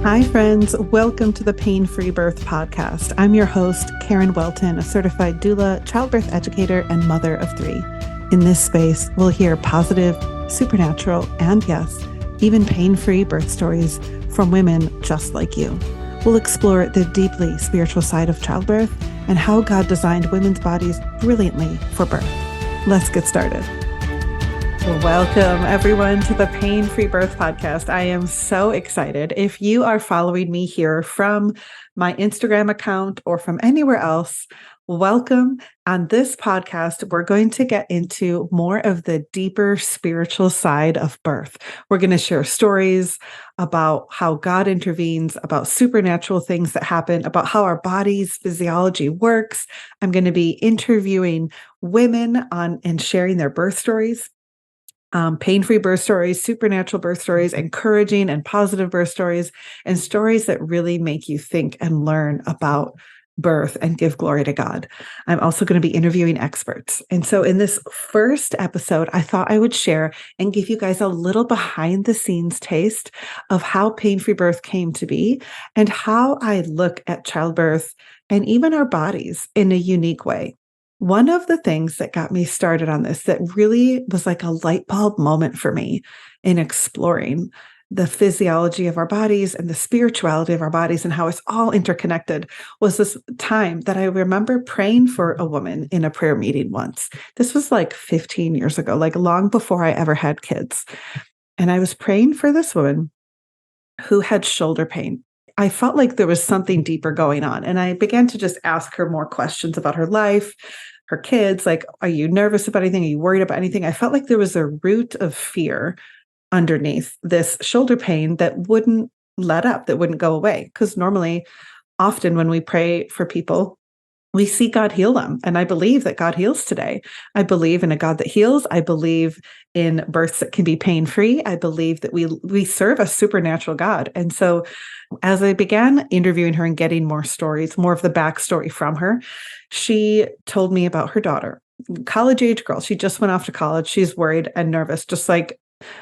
Hi, friends. Welcome to the Pain-Free Birth Podcast. I'm your host, Karen Welton, a certified doula, childbirth educator, and mother of three. In this space, we'll hear positive, supernatural, and yes, even pain-free birth stories from women just like you. We'll explore the deeply spiritual side of childbirth and how God designed women's bodies brilliantly for birth. Let's get started. Welcome, everyone, to the Pain-Free Birth Podcast. I am so excited. If you are following me here from my Instagram account or from anywhere else, welcome. On this podcast, we're going to get into more of the deeper spiritual side of birth. We're going to share stories about how God intervenes, about supernatural things that happen, about how our body's physiology works. I'm going to be interviewing women and sharing their birth stories. Pain-free birth stories, supernatural birth stories, encouraging and positive birth stories, and stories that really make you think and learn about birth and give glory to God. I'm also going to be interviewing experts. And so in this first episode, I thought I would share and give you guys a little behind the scenes taste of how pain-free birth came to be and how I look at childbirth and even our bodies in a unique way. One of the things that got me started on this that really was like a light bulb moment for me in exploring the physiology of our bodies and the spirituality of our bodies and how it's all interconnected was this time that I remember praying for a woman in a prayer meeting once. This was like 15 years ago, like long before I ever had kids. And I was praying for this woman who had shoulder pain. I felt like there was something deeper going on. And I began to just ask her more questions about her life, her kids, like, are you nervous about anything? Are you worried about anything? I felt like there was a root of fear underneath this shoulder pain that wouldn't let up, that wouldn't go away. Because normally, often when we pray for people, we see God heal them. And I believe that God heals today. I believe in a God that heals. I believe in births that can be pain-free. I believe that we serve a supernatural God. And so as I began interviewing her and getting more stories, more of the backstory from her, she told me about her daughter, college-age girl. She just went off to college. She's worried and nervous, just like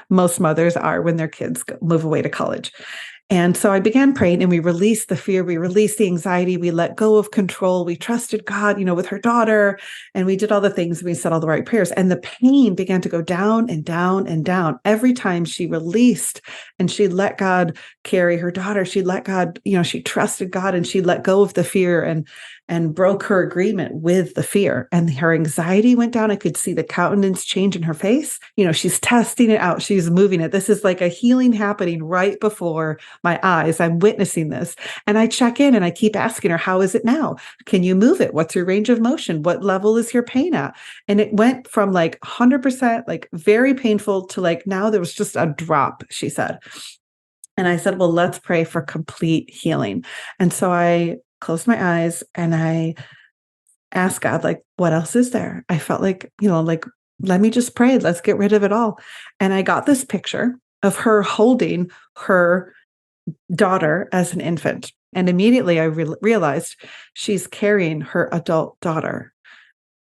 most mothers are when their kids move away to college. And so I began praying and we released the fear, we released the anxiety, we let go of control, we trusted God, with her daughter, and we did all the things, we said all the right prayers. And the pain began to go down and down and down. Every time she released and she let God carry her daughter, she let God, she trusted God and she let go of the fear and broke her agreement with the fear. And her anxiety went down. I could see the countenance change in her face. She's testing it out. She's moving it. This is like a healing happening right before my eyes. I'm witnessing this. And I check in and I keep asking her, how is it now? Can you move it? What's your range of motion? What level is your pain at? And it went from like 100%, like very painful to like now there was just a drop, she said. And I said, well, let's pray for complete healing. And so I closed my eyes and I asked God, like, what else is there? I felt like, let me just pray. Let's get rid of it all. And I got this picture of her holding her daughter as an infant. And immediately I realized she's carrying her adult daughter.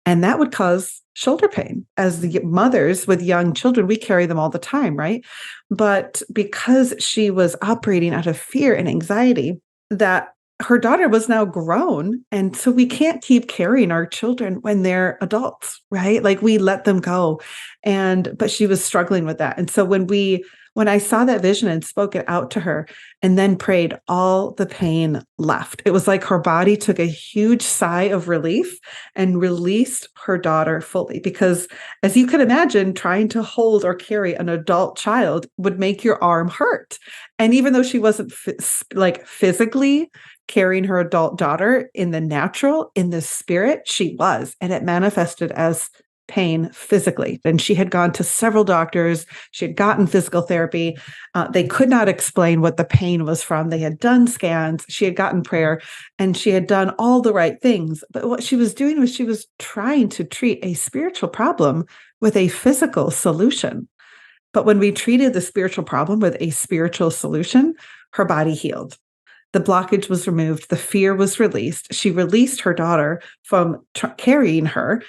And that would cause shoulder pain. As the mothers with young children, we carry them all the time, right? But because she was operating out of fear and anxiety, that her daughter was now grown. And so we can't keep carrying our children when they're adults, right? Like we let them go. But she was struggling with that. And so when I saw that vision and spoke it out to her and then prayed, all the pain left. It was like her body took a huge sigh of relief and released her daughter fully. Because as you can imagine, trying to hold or carry an adult child would make your arm hurt. And even though she wasn't physically carrying her adult daughter in the natural, in the spirit, she was. And it manifested as pain physically. And she had gone to several doctors. She had gotten physical therapy. They could not explain what the pain was from. They had done scans. She had gotten prayer and she had done all the right things. But what she was doing was she was trying to treat a spiritual problem with a physical solution. But when we treated the spiritual problem with a spiritual solution, her body healed. The blockage was removed. The fear was released. She released her daughter from carrying her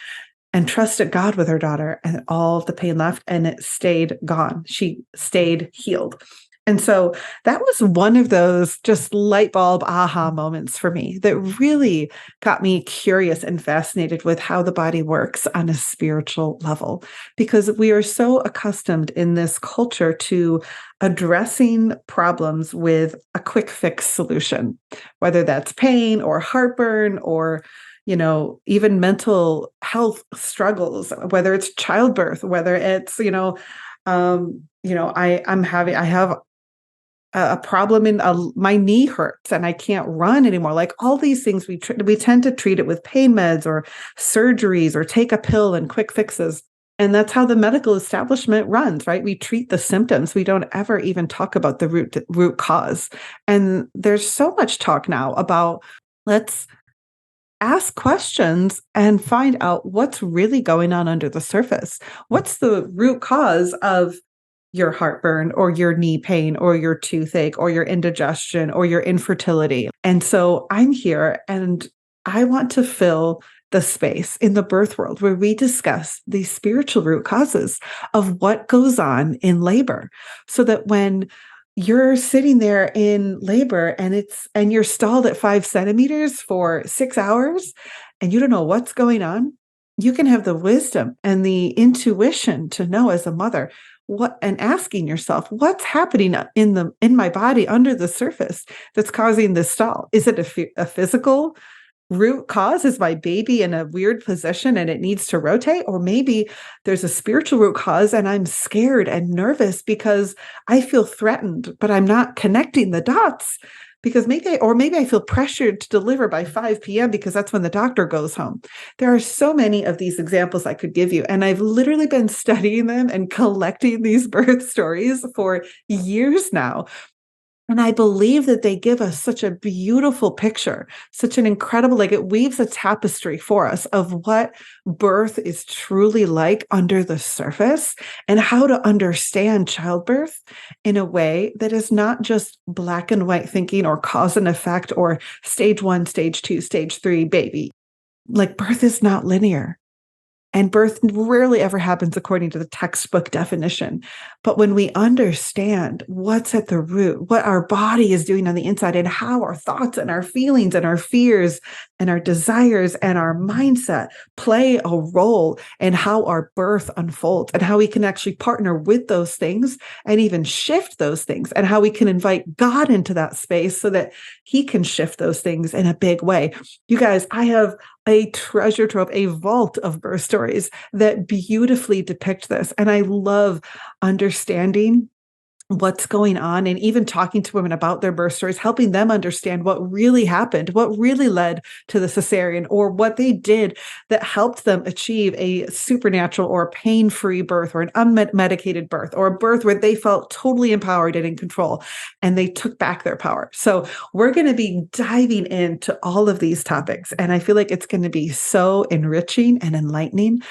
and trusted God with her daughter, and all the pain left and it stayed gone. She stayed healed. And so that was one of those just light bulb aha moments for me that really got me curious and fascinated with how the body works on a spiritual level, because we are so accustomed in this culture to addressing problems with a quick fix solution, whether that's pain or heartburn or even mental health struggles, whether it's childbirth, whether it's, I have a problem in my knee hurts and I can't run anymore. Like all these things, we tend to treat it with pain meds or surgeries or take a pill and quick fixes. And that's how the medical establishment runs, right? We treat the symptoms. We don't ever even talk about the root cause. And there's so much talk now about let's ask questions and find out what's really going on under the surface. What's the root cause of your heartburn or your knee pain or your toothache or your indigestion or your infertility? And so I'm here and I want to fill the space in the birth world where we discuss the spiritual root causes of what goes on in labor, so that when you're sitting there in labor and you're stalled at 5 centimeters for 6 hours and you don't know what's going on, you can have the wisdom and the intuition to know as a mother what, and asking yourself, what's happening in my body under the surface that's causing this stall? Is it a physical root cause? Is my baby in a weird position and it needs to rotate? Or maybe there's a spiritual root cause and I'm scared and nervous because I feel threatened, but I'm not connecting the dots because maybe I feel pressured to deliver by 5 p.m. because that's when the doctor goes home. There are so many of these examples I could give you, and I've literally been studying them and collecting these birth stories for years now. And I believe that they give us such a beautiful picture, such an incredible, like it weaves a tapestry for us of what birth is truly like under the surface and how to understand childbirth in a way that is not just black and white thinking or cause and effect or stage 1, stage 2, stage 3 baby. Like birth is not linear. And birth rarely ever happens according to the textbook definition. But when we understand what's at the root, what our body is doing on the inside, and how our thoughts and our feelings and our fears and our desires and our mindset play a role in how our birth unfolds and how we can actually partner with those things and even shift those things, and how we can invite God into that space so that he can shift those things in a big way. You guys, I have a treasure trove, a vault of birth stories that beautifully depict this. And I love understanding what's going on and even talking to women about their birth stories, helping them understand what really happened, what really led to the cesarean, or what they did that helped them achieve a supernatural or pain-free birth or an unmedicated birth or a birth where they felt totally empowered and in control and they took back their power. So we're going to be diving into all of these topics, and I feel like it's going to be so enriching and enlightening.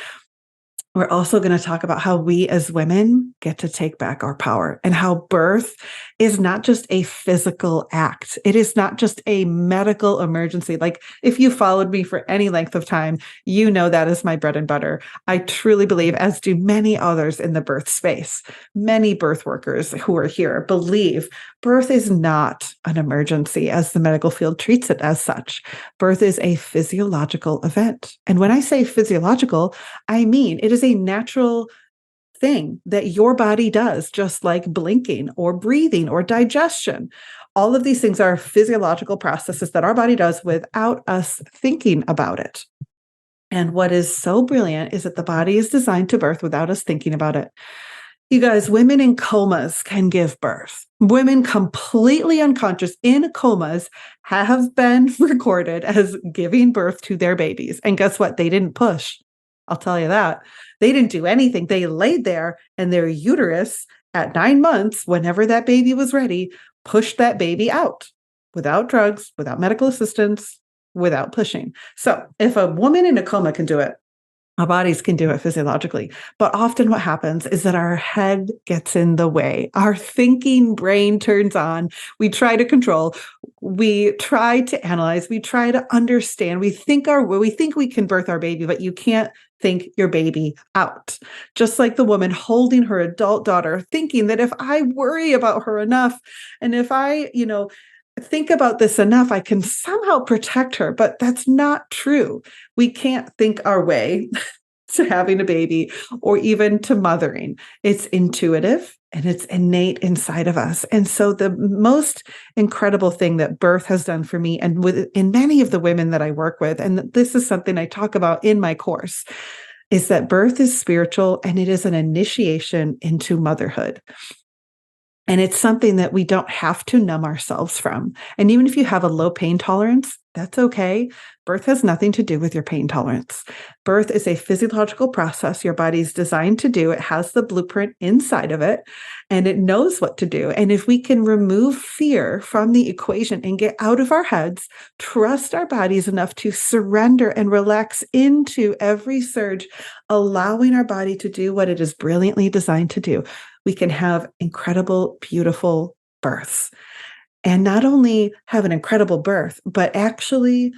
We're also going to talk about how we as women get to take back our power, and how birth is not just a physical act. It is not just a medical emergency. Like if you followed me for any length of time, you know that is my bread and butter. I truly believe, as do many others in the birth space, many birth workers who are here believe birth is not an emergency as the medical field treats it as such. Birth is a physiological event. And when I say physiological, I mean it is a natural thing that your body does, just like blinking or breathing or digestion. All of these things are physiological processes that our body does without us thinking about it. And what is so brilliant is that the body is designed to birth without us thinking about it. You guys, women in comas can give birth. Women completely unconscious in comas have been recorded as giving birth to their babies. And guess what? They didn't push. I'll tell you that. They didn't do anything. They laid there and their uterus at 9 months, whenever that baby was ready, pushed that baby out without drugs, without medical assistance, without pushing. So if a woman in a coma can do it, Our bodies can do it physiologically. But often what happens is that our head gets in the way. Our thinking brain turns on. We try to control. We try to analyze. We try to understand. We think we can birth our baby, but you can't think your baby out. Just like the woman holding her adult daughter, thinking that if I worry about her enough, and if I, think about this enough, I can somehow protect her. But that's not true. We can't think our way to having a baby or even to mothering. It's intuitive and it's innate inside of us. And so the most incredible thing that birth has done for me and in many of the women that I work with, and this is something I talk about in my course, is that birth is spiritual and it is an initiation into motherhood. And it's something that we don't have to numb ourselves from. And even if you have a low pain tolerance, that's okay. Birth has nothing to do with your pain tolerance. Birth is a physiological process your body's designed to do. It has the blueprint inside of it, and it knows what to do. And if we can remove fear from the equation and get out of our heads, trust our bodies enough to surrender and relax into every surge, allowing our body to do what it is brilliantly designed to do, we can have incredible, beautiful births. And not only have an incredible birth, but actually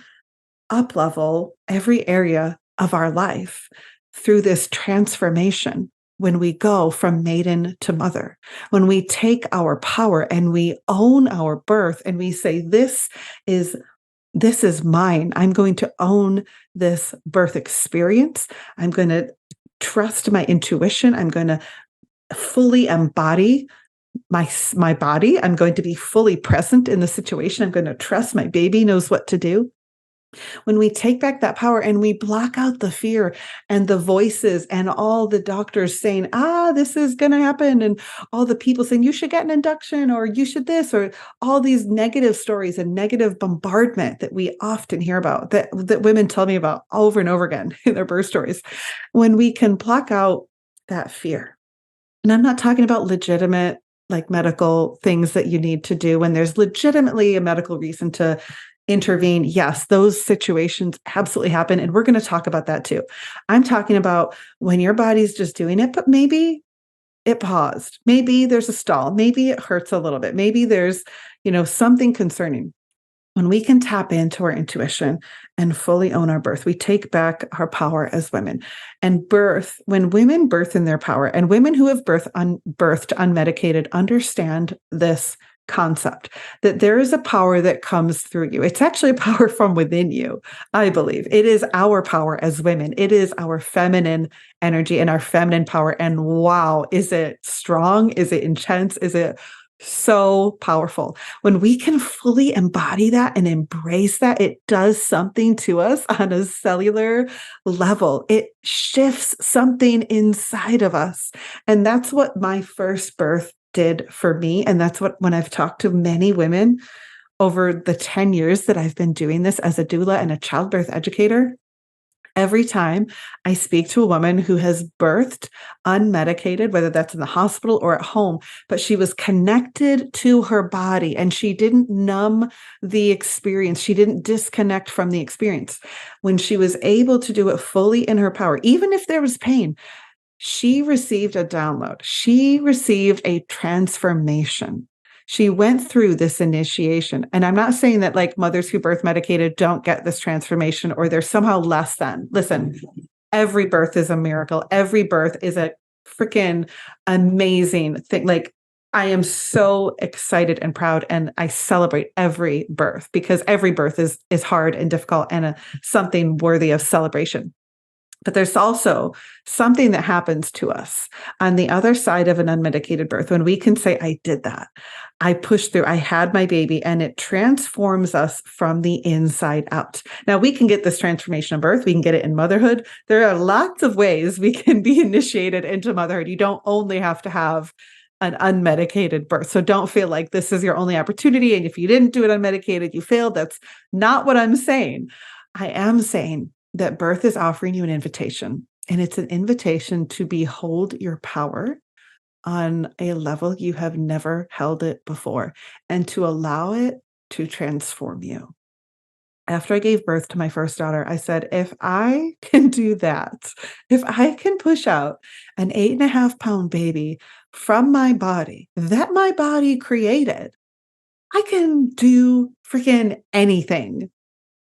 up-level every area of our life through this transformation when we go from maiden to mother, when we take our power and we own our birth and we say, this is mine. I'm going to own this birth experience. I'm going to trust my intuition. I'm going to fully embody my body. I'm going to be fully present in the situation. I'm going to trust my baby knows what to do. When we take back that power and we block out the fear and the voices and all the doctors saying, this is going to happen, and all the people saying you should get an induction or you should this, or all these negative stories and negative bombardment that we often hear about, that women tell me about over and over again in their birth stories. When we can block out that fear, and I'm not talking about legitimate like medical things that you need to do when there's legitimately a medical reason to intervene. Yes, those situations absolutely happen. And we're going to talk about that too. I'm talking about when your body's just doing it, but maybe it paused. Maybe there's a stall. Maybe it hurts a little bit. Maybe there's, something concerning. When we can tap into our intuition and fully own our birth, we take back our power as women. And birth, when women birth in their power, and women who have birthed unmedicated understand this concept, that there is a power that comes through you. It's actually a power from within you, I believe. It is our power as women. It is our feminine energy and our feminine power. And wow, is it strong? Is it intense? Is it so powerful? When we can fully embody that and embrace that, it does something to us on a cellular level. It shifts something inside of us. And that's what my first birth did for me. And that's what, when I've talked to many women over the 10 years that I've been doing this as a doula and a childbirth educator, every time I speak to a woman who has birthed unmedicated, whether that's in the hospital or at home, but she was connected to her body and she didn't numb the experience. She didn't disconnect from the experience. When she was able to do it fully in her power, even if there was pain, she received a download. She received a transformation. She went through this initiation. And I'm not saying that like mothers who birth medicated don't get this transformation or they're somehow less than. Listen, every birth is a miracle. Every birth is a freaking amazing thing. Like, I am so excited and proud, and I celebrate every birth because every birth is hard and difficult and something worthy of celebration. But there's also something that happens to us on the other side of an unmedicated birth when we can say, I did that. I pushed through. I had my baby, and it transforms us from the inside out. Now, we can get this transformation of birth. We can get it in motherhood. There are lots of ways we can be initiated into motherhood. You don't only have to have an unmedicated birth. So don't feel like this is your only opportunity. And if you didn't do it unmedicated, you failed. That's not what I'm saying. I am saying that birth is offering you an invitation, and it's an invitation to behold your power on a level you have never held it before, and to allow it to transform you. After I gave birth to my first daughter, I said, if I can do that, if I can push out an 8.5 pound baby from my body that my body created, I can do freaking anything.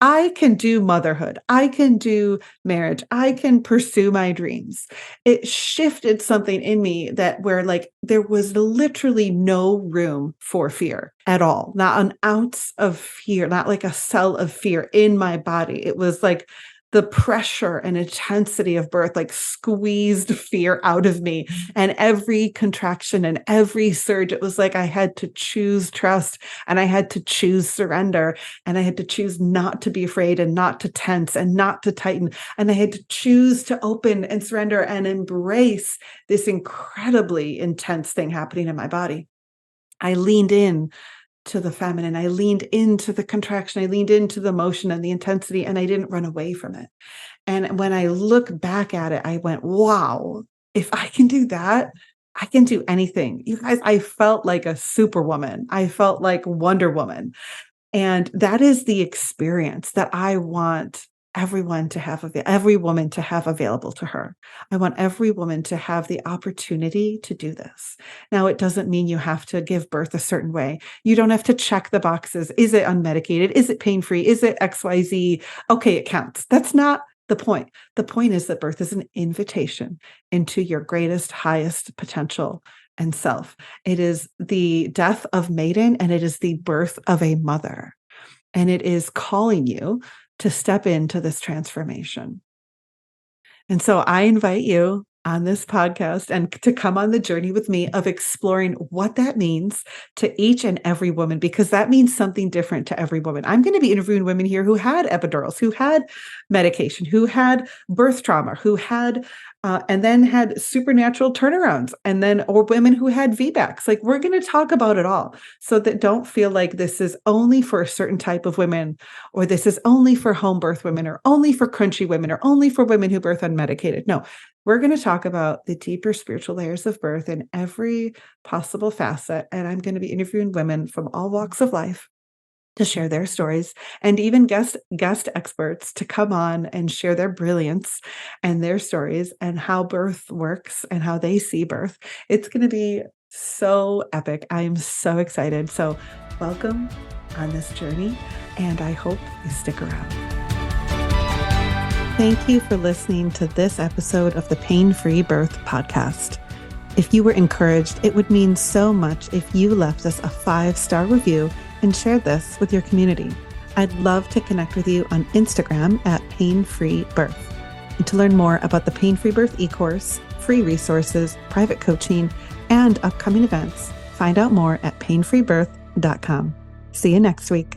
I can do motherhood. I can do marriage. I can pursue my dreams. It shifted something in me that where like there was literally no room for fear at all, not an ounce of fear, not like a cell of fear in my body. It was like the pressure and intensity of birth like squeezed fear out of me. And every contraction and every surge, it was like I had to choose trust and I had to choose surrender. And I had to choose not to be afraid and not to tense and not to tighten. And I had to choose to open and surrender and embrace this incredibly intense thing happening in my body. I leaned in to the feminine. I leaned into the contraction. I leaned into the motion and the intensity, and I didn't run away from it. And when I look back at it, I went, wow, if I can do that, I can do anything. You guys, I felt like a superwoman. I felt like Wonder Woman. And that is the experience that I want everyone to have, every woman to have available to her. I want every woman to have the opportunity to do this. Now, it doesn't mean you have to give birth a certain way. You don't have to check the boxes. Is it unmedicated? Is it pain-free? Is it XYZ? Okay, it counts. That's not the point. The point is that birth is an invitation into your greatest, highest potential and self. It is the death of maiden and it is the birth of a mother. And it is calling you to step into this transformation. And so I invite you on this podcast and to come on the journey with me of exploring what that means to each and every woman, because that means something different to every woman. I'm going to be interviewing women here who had epidurals, who had medication, who had birth trauma, who had and then had supernatural turnarounds, and then or women who had VBACs. Like, we're going to talk about it all, so that don't feel like this is only for a certain type of women, or this is only for home birth women, or only for crunchy women, or only for women who birth unmedicated. No, we're going to talk about the deeper spiritual layers of birth in every possible facet. And I'm going to be interviewing women from all walks of life to share their stories, and even guest experts to come on and share their brilliance and their stories and how birth works and how they see birth. It's going to be so epic. I am so excited. So welcome on this journey, and I hope you stick around. Thank you for listening to this episode of the Pain-Free Birth Podcast. If you were encouraged, it would mean so much if you left us a 5-star review and shared this with your community. I'd love to connect with you on Instagram at Pain-Free Birth. And to learn more about the Pain-Free Birth e-course, free resources, private coaching, and upcoming events, find out more at painfreebirth.com. See you next week.